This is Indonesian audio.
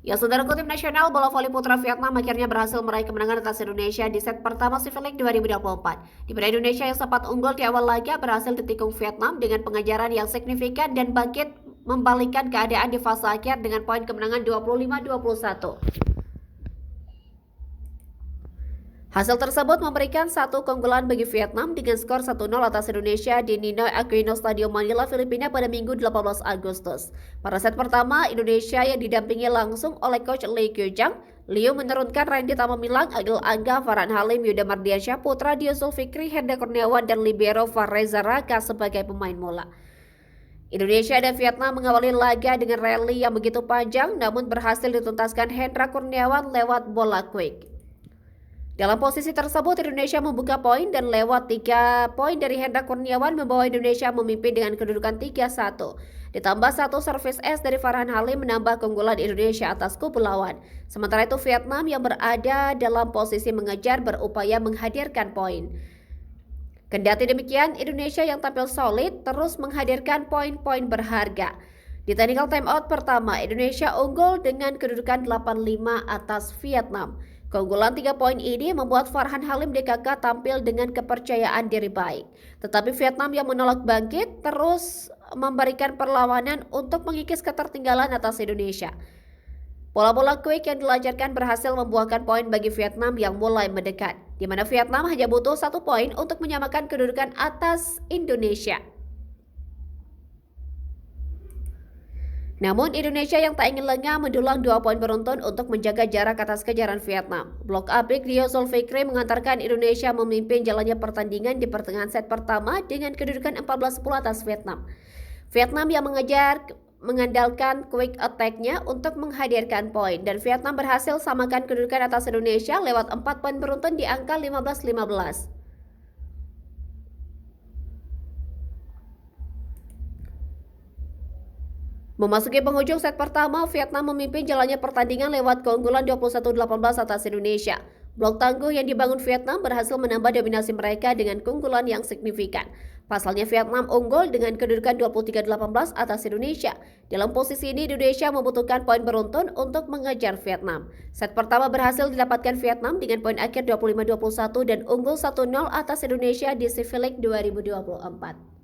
Ya, saudara, tim nasional bola voli putra Vietnam akhirnya berhasil meraih kemenangan atas Indonesia di set pertama Civil League 2024. Di mana Indonesia yang sempat unggul di awal laga berhasil ditikung Vietnam dengan pengejaran yang signifikan dan bangkit membalikkan keadaan di fase akhir dengan poin kemenangan 25-21. Hasil tersebut memberikan satu keunggulan bagi Vietnam dengan skor 1-0 atas Indonesia di Ninoy Aquino Stadium Manila, Filipina pada Minggu 18 Agustus. Pada set pertama, Indonesia yang didampingi langsung oleh Coach Lee Kyu-jang, Liu menurunkan Randy Tamamilang, Agil Angga, Farhan Halim, Yuda Mardiansyah, Putra Dio Zulfikri, Hendra Kurniawan, dan Libero Fareza Raka sebagai pemain mula. Indonesia dan Vietnam mengawali laga dengan rally yang begitu panjang, namun berhasil dituntaskan Hendra Kurniawan lewat bola quick. Dalam posisi tersebut, Indonesia membuka poin dan lewat 3 poin dari Hendra Kurniawan membawa Indonesia memimpin dengan kedudukan 3-1. Ditambah satu servis es dari Farhan Halim menambah keunggulan Indonesia atas kubu lawan. Sementara itu Vietnam yang berada dalam posisi mengejar berupaya menghadirkan poin. Kendati demikian, Indonesia yang tampil solid terus menghadirkan poin-poin berharga. Di technical timeout pertama, Indonesia unggul dengan kedudukan 8-5 atas Vietnam. Keunggulan 3 poin ini membuat Farhan Halim DKK tampil dengan kepercayaan diri baik. Tetapi Vietnam yang menolak bangkit terus memberikan perlawanan untuk mengikis ketertinggalan atas Indonesia. Bola-bola quick yang dilancarkan berhasil membuahkan poin bagi Vietnam yang mulai mendekat, di mana Vietnam hanya butuh 1 poin untuk menyamakan kedudukan atas Indonesia. Namun Indonesia yang tak ingin lengah mendulang 2 poin beruntun untuk menjaga jarak atas kejaran Vietnam. Blok Apik Dio Zulfikri mengantarkan Indonesia memimpin jalannya pertandingan di pertengahan set pertama dengan kedudukan 14-10 atas Vietnam. Vietnam yang mengandalkan quick attack-nya untuk menghadirkan poin dan Vietnam berhasil samakan kedudukan atas Indonesia lewat 4 poin beruntun di angka 15-15. Memasuki penghujung set pertama, Vietnam memimpin jalannya pertandingan lewat keunggulan 21-18 atas Indonesia. Blok tangguh yang dibangun Vietnam berhasil menambah dominasi mereka dengan keunggulan yang signifikan. Pasalnya Vietnam unggul dengan kedudukan 23-18 atas Indonesia. Dalam posisi ini Indonesia membutuhkan poin beruntun untuk mengejar Vietnam. Set pertama berhasil didapatkan Vietnam dengan poin akhir 25-21 dan unggul 1-0 atas Indonesia di Civil League 2024.